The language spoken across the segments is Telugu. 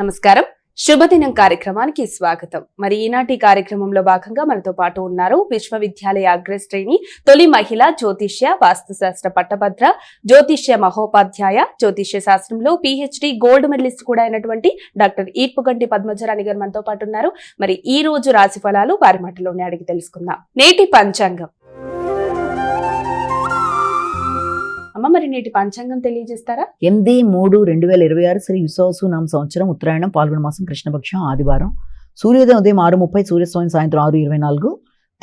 నమస్కారం. శుభదినం కార్యక్రమానికి స్వాగతం. మరి ఈనాటి కార్యక్రమంలో భాగంగా మనతో పాటు ఉన్నారు విశ్వవిద్యాలయ అగ్రశ్రేణి తొలి మహిళ జ్యోతిష్య వాస్తుశాస్త్ర పట్టభద్ర జ్యోతిష్య మహోపాధ్యాయ జ్యోతిష్య శాస్త్రంలో PhD గోల్డ్ మెడలిస్ట్ కూడా అయినటువంటి డాక్టర్ ఈర్పుగంటి పద్మజరాణి గారు మనతో పాటు ఉన్నారు. మరి ఈ రోజు రాశి ఫలాలు వారి మాటలోనే అడిగి తెలుసుకుందాం. నేటి పంచాంగం. అమ్మ, మరి నేటి పంచాంగం తెలియజేస్తారా? 8/3/2026 శ్రీ విశ్వావసునామ సంవత్సరం ఉత్తరాయణం పాల్గొన మాసం కృష్ణపక్షం ఆదివారం. సూర్యోదయం ఉదయం 6:30, సూర్యాస్తమయం సాయంత్రం 6:24.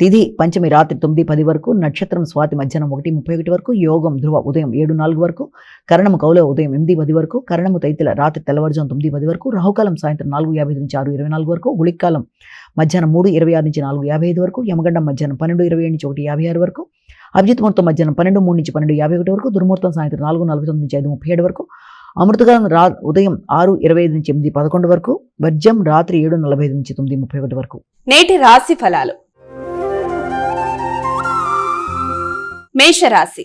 తిథి పంచమి రాత్రి 9:10 వరకు. నక్షత్రం స్వాతి మధ్యాహ్నం 1:31 వరకు. యోగం ధ్రువ ఉదయం 7:04 వరకు. కరణము కౌల ఉదయం 8:10 వరకు. కరణము తైతిల రాత్రి తెల్లవారుజాము 9:10 వరకు. రాహుకాలం సాయంత్రం 4:55 నుంచి 6:24 వరకు. గుళికాలం మధ్యాహ్నం 3:26 నుంచి 4:55 వరకు. యమగండం మధ్యాహ్నం 12:27 నుంచి 1:56 వరకు. అభిజిత్ ముహూర్తం మధ్యాహ్నం 12:03 నుంచి 12:51 వరకు. దుర్ముహూర్తం సాయంత్రం 4:49 నుంచి 5:37 వరకు. అమృతకాలం ఉదయం 6:25 నుంచి 8:11 వరకు. వర్జం రాత్రి 7:45 నుంచి 9:31 వరకు. నేటి రాశి ఫలాలు. మేషరాశి.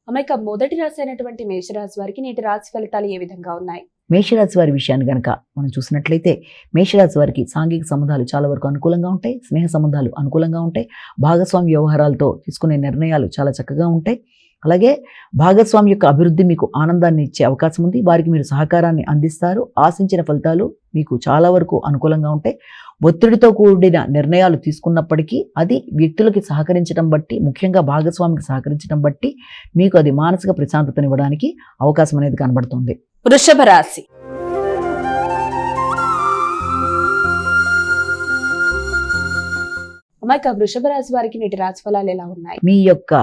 అమ్మాయిక మొదటి రాశి అయినటువంటి మేషరాశి వారికి నేటి రాశి ఫలితాలు ఏ విధంగా ఉన్నాయి? మేషరాశి వారి విషయాన్ని కనుక మనం చూసినట్లయితే మేషరాశి వారికి సాంఘిక సంబంధాలు చాలా వరకు అనుకూలంగా ఉంటాయి. స్నేహ సంబంధాలు అనుకూలంగా ఉంటాయి. భాగస్వామి వ్యవహారాలతో తీసుకునే నిర్ణయాలు చాలా చక్కగా ఉంటాయి. అలాగే భాగస్వామి యొక్క అభివృద్ధి మీకు ఆనందాన్ని ఇచ్చే అవకాశం ఉంది. వారికి మీరు సహకారాన్ని అందిస్తారు. ఆశించిన ఫలితాలు మీకు చాలా వరకు అనుకూలంగా ఉంటాయి. ఒత్తిడితో కూడిన నిర్ణయాలు తీసుకున్నప్పటికీ అది వ్యక్తులకి సహకరించడం బట్టి, ముఖ్యంగా భాగస్వామికి సహకరించడం బట్టి మీకు అది మానసిక ప్రశాంతతనివ్వడానికి అవకాశం అనేది కనబడుతుంది. వృషభ రాశి. అమ్మాయిక వృషభ రాశి వారికి నేటి రాశి ఫలాలు ఎలా ఉన్నాయి? మీ యొక్క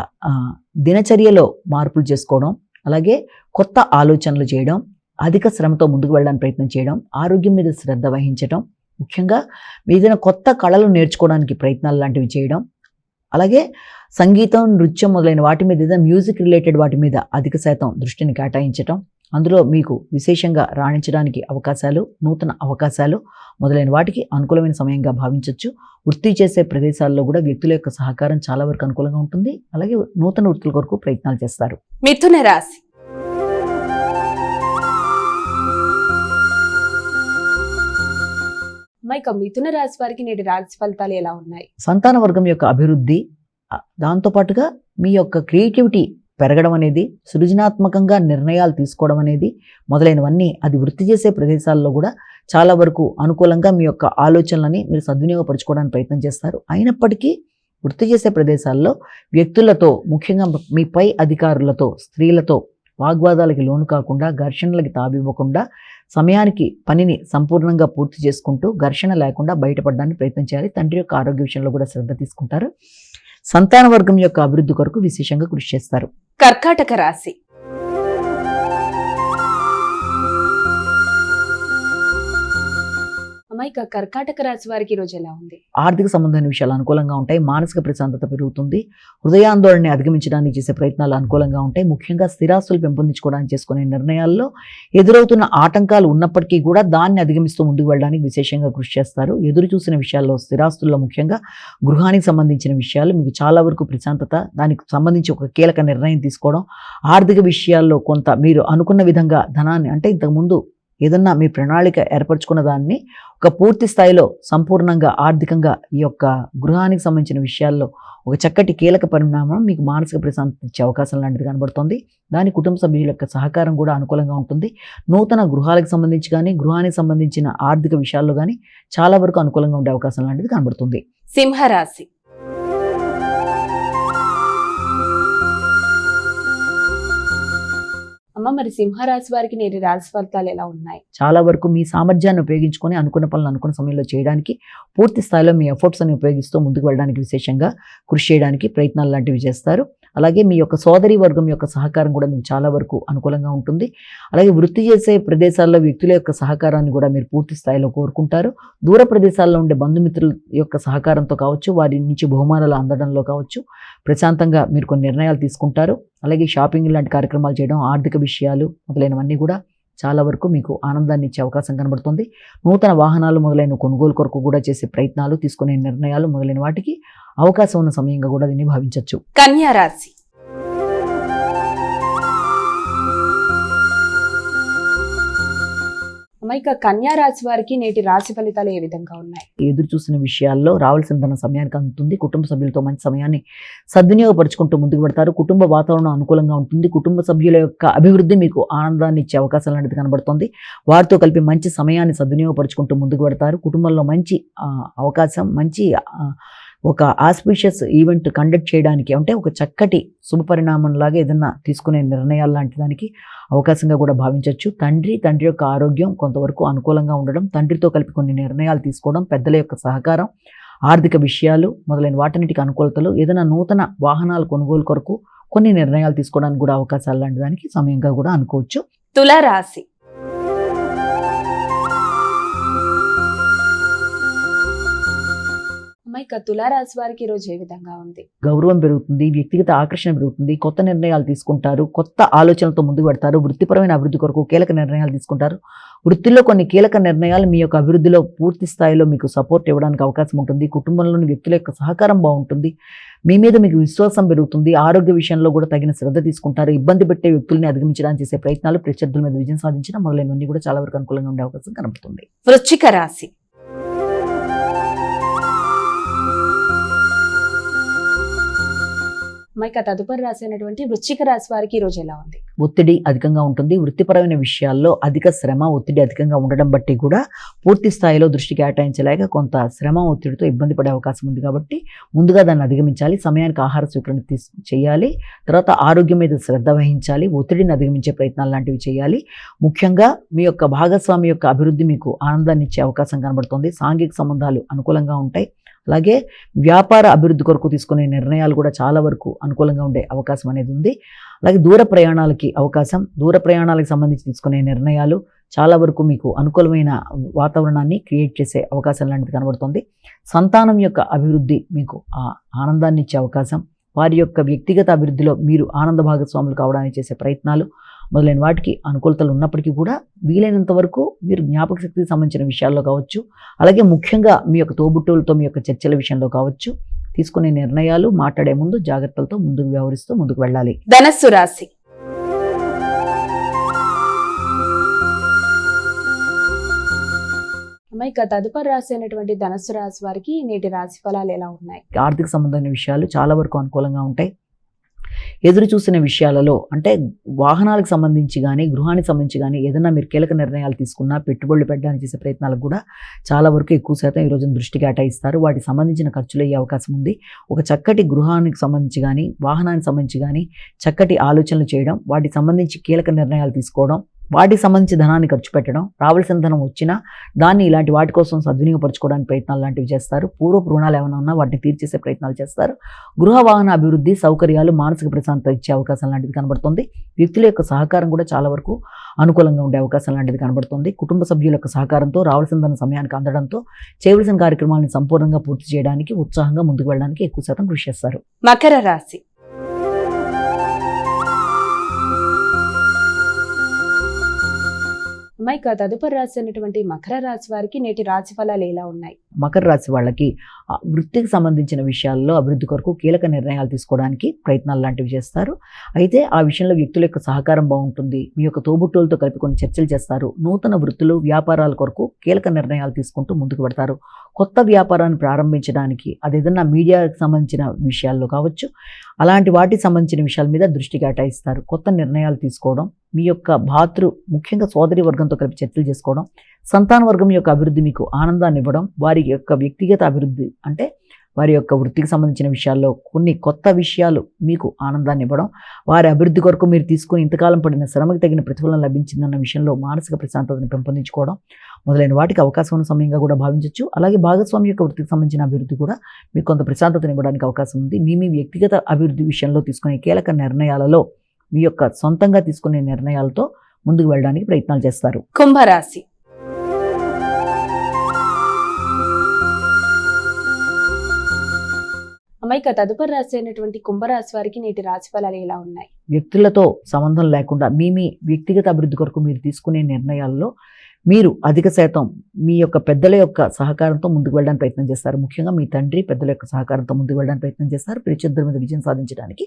దినచర్యలో మార్పులు చేసుకోవడం, అలాగే కొత్త ఆలోచనలు చేయడం, అధిక శ్రమతో ముందుకు వెళ్ళడానికి ప్రయత్నం చేయడం, ఆరోగ్యం మీద శ్రద్ధ వహించడం, ముఖ్యంగా ఏదైనా కొత్త కళలు నేర్చుకోవడానికి ప్రయత్నాలు లాంటివి చేయడం, అలాగే సంగీతం, నృత్యం మొదలైన వాటి మీద, ఏదైనా మ్యూజిక్ రిలేటెడ్ వాటి మీద అధిక శాతం దృష్టిని కేటాయించడం, అందులో మీకు విశేషంగా రాణించడానికి అవకాశాలు, నూతన అవకాశాలు మొదలైన వాటికి అనుకూలమైన సమయంగా భావించవచ్చు. వృత్తి చేసే ప్రదేశాల్లో కూడా వ్యక్తుల యొక్క సహకారం చాలా వరకు అనుకూలంగా ఉంటుంది. అలాగే నూతన వృత్తుల కొరకు ప్రయత్నాలు చేస్తారు. మిథున రాశి. అమ్మాయిక మిథున రాశి వారికి నేటి రాశి ఫలితాలు ఎలా ఉన్నాయి? సంతాన వర్గం యొక్క అభివృద్ధి, దాంతోపాటుగా మీ యొక్క క్రియేటివిటీ పెరగడం అనేది, సృజనాత్మకంగా నిర్ణయాలు తీసుకోవడం అనేది మొదలైనవన్నీ అది వృత్తి చేసే ప్రదేశాల్లో కూడా చాలా వరకు అనుకూలంగా మీ యొక్క ఆలోచనలని మీరు సద్వినియోగపరచుకోవడానికి ప్రయత్నం చేస్తారు. అయినప్పటికీ వృత్తి చేసే ప్రదేశాల్లో వ్యక్తులతో, ముఖ్యంగా మీ పై అధికారులతో, స్త్రీలతో వాగ్వాదాలకి లోను కాకుండా, ఘర్షణలకి తావివ్వకుండా సమయానికి పనిని సంపూర్ణంగా పూర్తి చేసుకుంటూ ఘర్షణ లేకుండా బయటపడడానికి ప్రయత్నం చేయాలి. తండ్రి యొక్క ఆరోగ్య విషయంలో కూడా శ్రద్ధ తీసుకుంటారు. సంతాన వర్గం యొక్క అభివృద్ధి కొరకు విశేషంగా కృషి చేస్తారు. కర్కాటక రాశి. అమ్మాయిక కర్కాటక రాశి వారికి ఈ రోజు ఎలా ఉంది? ఆర్థిక సంబంధమైన విషయాలు అనుకూలంగా ఉంటాయి. మానసిక ప్రశాంతత పెరుగుతుంది. హృదయాందోళనని అధిగమించడానికి చేసే ప్రయత్నాలు అనుకూలంగా ఉంటాయి. ముఖ్యంగా స్థిరాస్తులు పెంపొందించుకోవడానికి చేసుకునే నిర్ణయాల్లో ఎదురవుతున్న ఆటంకాలు ఉన్నప్పటికీ కూడా దాన్ని అధిగమిస్తూ ముందుకు వెళ్ళడానికి విశేషంగా కృషి చేస్తారు. ఎదురు చూసిన విషయాల్లో, స్థిరాస్తుల్లో ముఖ్యంగా గృహానికి సంబంధించిన విషయాలు మీకు చాలా వరకు ప్రశాంతత, దానికి సంబంధించి ఒక కీలక నిర్ణయం తీసుకోవడం, ఆర్థిక విషయాల్లో కొంత మీరు అనుకున్న విధంగా ధనాన్ని, అంటే ఇంతకుముందు ఏదన్నా మీ ప్రణాళిక ఏర్పరచుకున్న దాన్ని ఒక పూర్తి స్థాయిలో సంపూర్ణంగా ఆర్థికంగా ఈ యొక్క గృహానికి సంబంధించిన విషయాల్లో ఒక చక్కటి కీలక పరిణామం మీకు మానసిక ప్రశాంతత ఇచ్చే అవకాశం లాంటిది కనబడుతుంది. దాని కుటుంబ సభ్యుల యొక్క సహకారం కూడా అనుకూలంగా ఉంటుంది. నూతన గృహాలకు సంబంధించి కానీ, గృహానికి సంబంధించిన ఆర్థిక విషయాల్లో కానీ చాలా వరకు అనుకూలంగా ఉండే అవకాశం లాంటిది కనబడుతుంది. సింహరాశి. అమ్మ, మరి సింహరాశి వారికి నేటి రాశి ఫలితాలు ఎలా ఉన్నాయి? చాలా వరకు మీ సామర్థ్యాన్ని ఉపయోగించుకొని అనుకున్న పనులు అనుకున్న సమయంలో చేయడానికి, పూర్తి స్థాయిలో మీ ఎఫర్ట్స్ అని ఉపయోగిస్తూ ముందుకు వెళ్ళడానికి విశేషంగా కృషి చేయడానికి ప్రయత్నాలు లాంటివి చేస్తారు. అలాగే మీ యొక్క సోదరి వర్గం యొక్క సహకారం కూడా మీకు చాలా వరకు అనుకూలంగా ఉంటుంది. అలాగే వృత్తి చేసే ప్రదేశాల్లో వ్యక్తుల యొక్క సహకారాన్ని కూడా మీరు పూర్తి స్థాయిలో కోరుకుంటారు. దూర ప్రదేశాల్లో ఉండే బంధుమిత్రుల యొక్క సహకారంతో కావచ్చు, వారి నుంచి బహుమానాలు అందడంలో కావచ్చు, ప్రశాంతంగా మీరు కొన్ని నిర్ణయాలు తీసుకుంటారు. అలాగే షాపింగ్ లాంటి కార్యక్రమాలు చేయడం, ఆర్థిక విషయాలు మొదలైనవన్నీ కూడా చాలా వరకు మీకు ఆనందాన్ని ఇచ్చే అవకాశం కనబడుతుంది. నూతన వాహనాలు మొదలైన కొనుగోలు కొరకు కూడా చేసే ప్రయత్నాలు, తీసుకునే నిర్ణయాలు మొదలైన వాటికి అవకాశం ఉన్న సమయంగా కూడా దీన్ని భావించవచ్చు. కన్యా రాశి. ఇక కన్యా రాశి వారికి నేటి రాశి ఫలితాలు ఏ విధంగా ఉన్నాయి? ఎదురు చూసిన విషయాల్లో రావాల్సిన ధన సమయానికి అందుతుంది. కుటుంబ సభ్యులతో మంచి సమయాన్ని సద్వినియోగపరుచుకుంటూ ముందుకు పెడతారు. కుటుంబ వాతావరణం అనుకూలంగా ఉంటుంది. కుటుంబ సభ్యుల యొక్క అభివృద్ధి మీకు ఆనందాన్ని ఇచ్చే అవకాశం లాంటిది కనబడుతుంది. వారితో కలిపి మంచి సమయాన్ని సద్వినియోగపరుచుకుంటూ ముందుకు పెడతారు. కుటుంబంలో మంచి అవకాశం, మంచి ఒక ఆస్పిషియస్ ఈవెంట్ కండక్ట్ చేయడానికి, అంటే ఒక చక్కటి శుభ పరిణామంలాగా ఏదన్నా తీసుకునే నిర్ణయాలు లాంటి దానికి అవకాశంగా కూడా భావించవచ్చు. తండ్రి యొక్క ఆరోగ్యం కొంతవరకు అనుకూలంగా ఉండడం, తండ్రితో కలిపి కొన్ని నిర్ణయాలు తీసుకోవడం, పెద్దల యొక్క సహకారం, ఆర్థిక విషయాలు మొదలైన వాటన్నిటికి అనుకూలతలు, ఏదైనా నూతన వాహనాల కొనుగోలు కొరకు కొన్ని నిర్ణయాలు తీసుకోవడానికి కూడా అవకాశాలు లాంటి దానికి సమయంగా కూడా అనుకోవచ్చు. తులారాశి. ఇక తులారాశి వారికి ఈ రోజు ఏ విధంగా ఉంది? గౌరవం పెరుగుతుంది, వ్యక్తిగత ఆకర్షణ పెరుగుతుంది, కొత్త నిర్ణయాలు తీసుకుంటారు, కొత్త ఆలోచనలతో ముందుకు పెడతారు, వృత్తిపరమైన అభివృద్ధి కొరకు కీలక నిర్ణయాలు తీసుకుంటారు. వృత్తిలో కొన్ని కీలక నిర్ణయాలు మీ యొక్క అభివృద్ధిలో పూర్తి స్థాయిలో మీకు సపోర్ట్ ఇవ్వడానికి అవకాశం ఉంటుంది. కుటుంబంలోని వ్యక్తుల యొక్క సహకారం బాగుంటుంది. మీ మీద మీకు విశ్వాసం పెరుగుతుంది. ఆరోగ్య విషయంలో కూడా తగిన శ్రద్ధ తీసుకుంటారు. ఇబ్బంది పెట్టే వ్యక్తుల్ని అధిగమించడానికి చేసే ప్రయత్నాలు, ప్రత్యర్థుల మీద విజయం సాధించడం మొదలైనవన్నీ కూడా చాలా వరకు అనుకూలంగా ఉండే అవకాశం కనబడుతుంది. వృశ్చిక రాశి. ఇక తదుపరి రాశి అయినటువంటి వృశ్చిక రాశి వారికి ఈ రోజు ఎలా ఉంది? ఒత్తిడి అధికంగా ఉంటుంది. వృత్తిపరమైన విషయాల్లో అధిక శ్రమ, ఒత్తిడి అధికంగా ఉండడం బట్టి కూడా పూర్తి స్థాయిలో దృష్టి కేటాయించలేక కొంత శ్రమ, ఒత్తిడితో ఇబ్బంది పడే అవకాశం ఉంది. కాబట్టి ముందుగా దాన్ని అధిగమించాలి. సమయానికి ఆహార స్వీకరణ చేయాలి. తర్వాత ఆరోగ్యం మీద శ్రద్ధ వహించాలి. ఒత్తిడిని అధిగమించే ప్రయత్నాలు లాంటివి చేయాలి. ముఖ్యంగా మీ యొక్క భాగస్వామి యొక్క అభివృద్ధి మీకు ఆనందాన్ని ఇచ్చే అవకాశం కనబడుతుంది. సాంఘిక సంబంధాలు అనుకూలంగా ఉంటాయి. అలాగే వ్యాపార అభివృద్ధి కొరకు తీసుకునే నిర్ణయాలు కూడా చాలా వరకు అనుకూలంగా ఉండే అవకాశం అనేది ఉంది. అలాగే దూర ప్రయాణాలకి అవకాశం, దూర ప్రయాణాలకు సంబంధించి తీసుకునే నిర్ణయాలు చాలా వరకు మీకు అనుకూలమైన వాతావరణాన్ని క్రియేట్ చేసే అవకాశం లాంటిది కనబడుతుంది. సంతానం యొక్క అభివృద్ధి మీకు ఆనందాన్ని ఇచ్చే అవకాశం, వారి యొక్క వ్యక్తిగత అభివృద్ధిలో మీరు ఆనంద భాగస్వాములు కావడానికి చేసే ప్రయత్నాలు మొదలైన వాటికి అనుకూలతలు ఉన్నప్పటికీ కూడా వీలైనంత వరకు మీరు జ్ఞాపక శక్తికి సంబంధించిన విషయాల్లో కావచ్చు, అలాగే ముఖ్యంగా మీ యొక్క తోబుట్టువులతో మీ యొక్క చర్చల విషయంలో కావచ్చు, తీసుకునే నిర్ణయాలు మాట్లాడే ముందు జాగ్రత్తలతో ముందుకు వ్యవహరిస్తూ ముందుకు వెళ్ళాలి. ధనస్సు రాశి. ఇక తదుపరి రాశి అయినటువంటి ధనస్సు రాశి వారికి నేటి రాశి ఫలాలు ఎలా ఉన్నాయి? ఆర్థిక సంబంధమైన విషయాలు చాలా వరకు అనుకూలంగా ఉంటాయి. ఎదురు చూసిన విషయాలలో, అంటే వాహనాలకు సంబంధించి కానీ, గృహానికి సంబంధించి కానీ ఏదైనా మీరు కీలక నిర్ణయాలు తీసుకున్నా, పెట్టుబడులు పెట్టడానికి చేసే ప్రయత్నాలకు కూడా చాలా వరకు ఎక్కువ శాతం ఈ రోజున దృష్టి కేటాయిస్తారు. వాటికి సంబంధించిన ఖర్చులు అయ్యే అవకాశం ఉంది. ఒక చక్కటి గృహానికి సంబంధించి కానీ, వాహనానికి సంబంధించి కానీ చక్కటి ఆలోచనలు చేయడం, వాటికి సంబంధించి కీలక నిర్ణయాలు తీసుకోవడం, వాటికి సంబంధించి ధనాన్ని ఖర్చు పెట్టడం, రావాల్సిన ధనం వచ్చినా దాన్ని ఇలాంటి వాటి కోసం సద్వినియోగపరచుకోవడానికి ప్రయత్నాలు లాంటివి చేస్తారు. పూర్వపు రుణాలు ఏమైనా ఉన్నా వాటిని తీర్చేసే ప్రయత్నాలు చేస్తారు. గృహ వాహన అభివృద్ధి, సౌకర్యాలు, మానసిక ప్రశాంతత ఇచ్చే అవకాశం లాంటిది కనబడుతుంది. వ్యక్తుల యొక్క సహకారం కూడా చాలా వరకు అనుకూలంగా ఉండే అవకాశం లాంటిది కనబడుతుంది. కుటుంబ సభ్యుల యొక్క సహకారంతో రావాల్సిన ధన సమయానికి అందడంతో చేయవలసిన కార్యక్రమాలను సంపూర్ణంగా పూర్తి చేయడానికి, ఉత్సాహంగా ముందుకు వెళ్ళడానికి ఎక్కువ శాతం కృషి చేస్తారు. మకర రాశి. ఇక తదుపరి రాశి అయినటువంటి మకర రాశి వారికి నేటి రాశి ఫలాలు ఎలా ఉన్నాయి? మకర రాశి వాళ్ళకి వృత్తికి సంబంధించిన విషయాల్లో అభివృద్ధి కొరకు కీలక నిర్ణయాలు తీసుకోవడానికి ప్రయత్నాలు లాంటివి చేస్తారు. అయితే ఆ విషయంలో వ్యక్తుల యొక్క సహకారం బాగుంటుంది. మీ యొక్క తోబుట్టువులతో కలిపి కొన్ని చర్చలు చేస్తారు. నూతన వృత్తులు, వ్యాపారాల కొరకు కీలక నిర్ణయాలు తీసుకుంటూ ముందుకు పెడతారు. కొత్త వ్యాపారాన్ని ప్రారంభించడానికి, అదేదన్నా మీడియాకి సంబంధించిన విషయాల్లో కావచ్చు, అలాంటి వాటికి సంబంధించిన విషయాల మీద దృష్టి కేటాయిస్తారు. కొత్త నిర్ణయాలు తీసుకోవడం, మీ యొక్క ముఖ్యంగా సోదరి వర్గంతో కలిపి చర్చలు చేసుకోవడం, సంతాన వర్గం యొక్క అభివృద్ధి మీకు ఆనందాన్ని ఇవ్వడం, వారి యొక్క వ్యక్తిగత అభివృద్ధి అంటే వారి యొక్క వృత్తికి సంబంధించిన విషయాల్లో కొన్ని కొత్త విషయాలు మీకు ఆనందాన్ని ఇవ్వడం, వారి అభివృద్ధి కొరకు మీరు తీసుకుని ఇంతకాలం పడిన శ్రమకు తగిన ప్రతిఫలం లభించిందన్న విషయంలో మానసిక ప్రశాంతతను పెంపొందించుకోవడం మొదలైన వాటికి అవకాశం ఉన్న సమయంగా కూడా భావించవచ్చు. అలాగే భాగస్వామి యొక్క వృత్తికి సంబంధించిన అభివృద్ధి కూడా మీకు కొంత ప్రశాంతతను ఇవ్వడానికి అవకాశం ఉంది. మీ వ్యక్తిగత అభివృద్ధి విషయంలో తీసుకునే కీలక నిర్ణయాలలో మీ యొక్క సొంతంగా తీసుకునే నిర్ణయాలతో ముందుకు వెళ్ళడానికి ప్రయత్నాలు చేస్తారు. కుంభరాశి. ఇక తదుపరి రాశి అయినటువంటి కుంభరాశి వారికి నేటి రాశి ఫలాలు ఎలా ఉన్నాయి? వ్యక్తులతో సంబంధం లేకుండా మీ వ్యక్తిగత అభివృద్ధి కొరకు మీరు తీసుకునే నిర్ణయాల్లో మీరు అధిక శాతం మీ యొక్క పెద్దల యొక్క సహకారంతో ముందుకు వెళ్ళడానికి ప్రయత్నం చేస్తారు. ముఖ్యంగా మీ తండ్రి పెద్దల యొక్క సహకారంతో ముందుకు వెళ్ళడానికి ప్రయత్నం చేస్తారు. ప్రత్యర్థుల మీద విజయం సాధించడానికి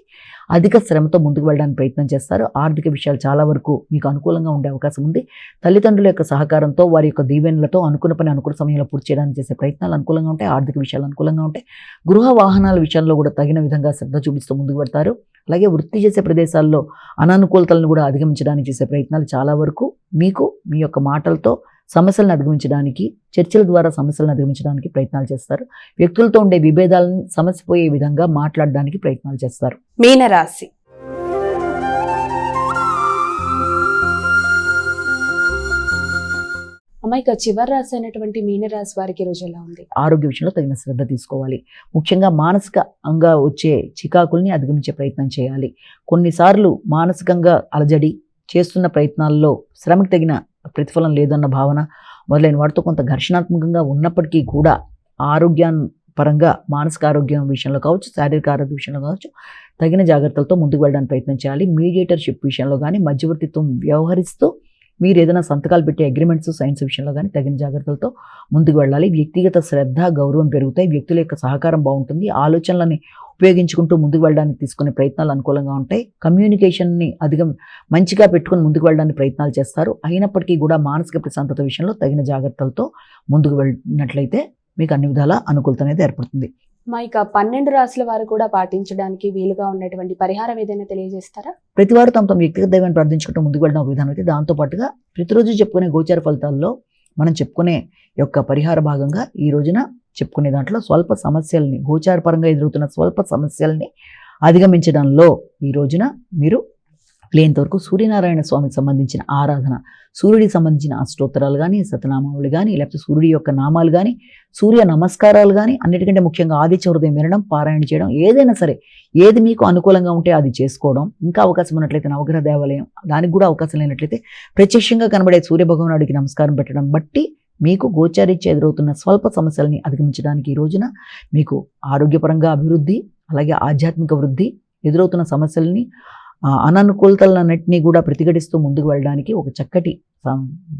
అధిక శ్రమతో ముందుకు వెళ్ళడానికి ప్రయత్నం చేస్తారు. ఆర్థిక విషయాలు చాలా వరకు మీకు అనుకూలంగా ఉండే అవకాశం ఉంది. తల్లిదండ్రుల యొక్క సహకారంతో వారి యొక్క దీవెనలతో అనుకున్న పని అనుకున్న సమయంలో పూర్తి చేయడానికి చేసే ప్రయత్నాలు అనుకూలంగా ఉంటాయి. ఆర్థిక విషయాలు అనుకూలంగా ఉంటాయి. గృహ వాహనాల విషయంలో కూడా తగిన విధంగా శ్రద్ధ చూపిస్తూ ముందుకు పెడతారు. అలాగే వృత్తి చేసే ప్రదేశాల్లో అనానుకూలతలను కూడా అధిగమించడానికి చేసే ప్రయత్నాలు చాలా వరకు మీకు మీ యొక్క మాటలతో సమస్యలను అధిగమించడానికి, చర్చల ద్వారా సమస్యలను అధిగమించడానికి ప్రయత్నాలు చేస్తారు. వ్యక్తులతో ఉండే విభేదాలను సమసిపోయే విధంగా మాట్లాడడానికి ప్రయత్నాలు చేస్తారు. మీనరాశి. అమ్మాయిక చివరి రాశి అయినటువంటి మీనరాశి వారికి రోజు ఎలా ఉంది? ఆరోగ్య విషయంలో తగిన శ్రద్ధ తీసుకోవాలి. ముఖ్యంగా మానసికంగా వచ్చే చికాకుల్ని అధిగమించే ప్రయత్నం చేయాలి. కొన్నిసార్లు మానసికంగా అలజడి చేస్తున్న ప్రయత్నాల్లో శ్రమకు తగిన ప్రతిఫలం లేదన్న భావన మొదలైన వాటితో కొంత ఘర్షణాత్మకంగా ఉన్నప్పటికీ కూడా పరంగా మానసిక ఆరోగ్యం విషయంలో కావచ్చు, శారీరక ఆరోగ్య విషయంలో కావచ్చు తగిన జాగ్రత్తలతో ముందుకు వెళ్ళడానికి ప్రయత్నం చేయాలి. మీడియేటర్షిప్ విషయంలో కానీ మధ్యవర్తిత్వం వ్యవహరిస్తూ మీరు ఏదైనా సంతకాలు పెట్టే అగ్రిమెంట్స్, సైన్స్ విషయంలో కానీ తగిన జాగ్రత్తలతో ముందుకు వెళ్ళాలి. వ్యక్తిగత శ్రద్ధ, గౌరవం పెరుగుతాయి. వ్యక్తుల యొక్క సహకారం బాగుంటుంది. ఆలోచనలని ఉపయోగించుకుంటూ ముందుకు వెళ్ళడానికి తీసుకునే ప్రయత్నాలు అనుకూలంగా ఉంటాయి. కమ్యూనికేషన్ని మంచిగా పెట్టుకుని ముందుకు వెళ్ళడానికి ప్రయత్నాలు చేస్తారు. అయినప్పటికీ కూడా మానసిక ప్రశాంతత విషయంలో తగిన జాగ్రత్తలతో ముందుకు వెళ్ళినట్లయితే మీకు అన్ని విధాల అనుకూలత అనేది ఏర్పడుతుంది. మా ఇక 12 రాశుల వారు కూడా పాటించడానికి వీలుగా ఉన్నటువంటి పరిహారం ఏదైనా తెలియజేస్తారా? ప్రతివారు తమ వ్యక్తిగత దైవాన్ని ప్రార్థించుకుంటూ ముందుకు వెళ్ళడం ఒక విధానం అయితే, దాంతోపాటుగా ప్రతిరోజు చెప్పుకునే గోచార ఫలితాల్లో మనం చెప్పుకునే యొక్క పరిహార భాగంగా ఈ రోజున చెప్పుకునే దాంట్లో స్వల్ప సమస్యల్ని, గోచార పరంగా ఎదురవుతున్న స్వల్ప సమస్యల్ని అధిగమించడంలో ఈ రోజున మీరు లేనంతవరకు సూర్యనారాయణ స్వామికి సంబంధించిన ఆరాధన, సూర్యుడికి సంబంధించిన అష్టోత్తరాలు కానీ, శతనామావళి కానీ, లేకపోతే సూర్యుడి యొక్క నామాలు కానీ, సూర్య నమస్కారాలు కానీ, అన్నిటికంటే ముఖ్యంగా ఆదిత్య హృదయం వినడం, పారాయణ చేయడం, ఏదైనా సరే ఏది మీకు అనుకూలంగా ఉంటే అది చేసుకోవడం. ఇంకా అవకాశం ఉన్నట్లయితే నవగ్రహ దేవాలయం, దానికి కూడా అవకాశం లేనట్లయితే ప్రత్యక్షంగా కనబడే సూర్యభగవానుడికి నమస్కారం పెట్టడం బట్టి మీకు గోచారీత్యా ఎదురవుతున్న స్వల్ప సమస్యల్ని అధిగమించడానికి ఈ రోజున మీకు ఆరోగ్యపరంగా అభివృద్ధి, అలాగే ఆధ్యాత్మిక వృద్ధి, ఎదురవుతున్న సమస్యల్ని అననుకూలతలన్నింటినీ కూడా ప్రతిఘటిస్తూ ముందుకు వెళ్ళడానికి ఒక చక్కటి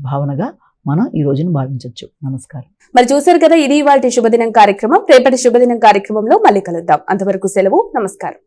భావనగా మనం ఈ రోజును భావించవచ్చు. నమస్కారం. మరి చూశారు కదా, ఇది ఇవాల్టి శుభదినం కార్యక్రమం. రేపటి శుభదినం కార్యక్రమంలో మళ్ళీ కలుద్దాం. అంతవరకు సెలవు. నమస్కారం.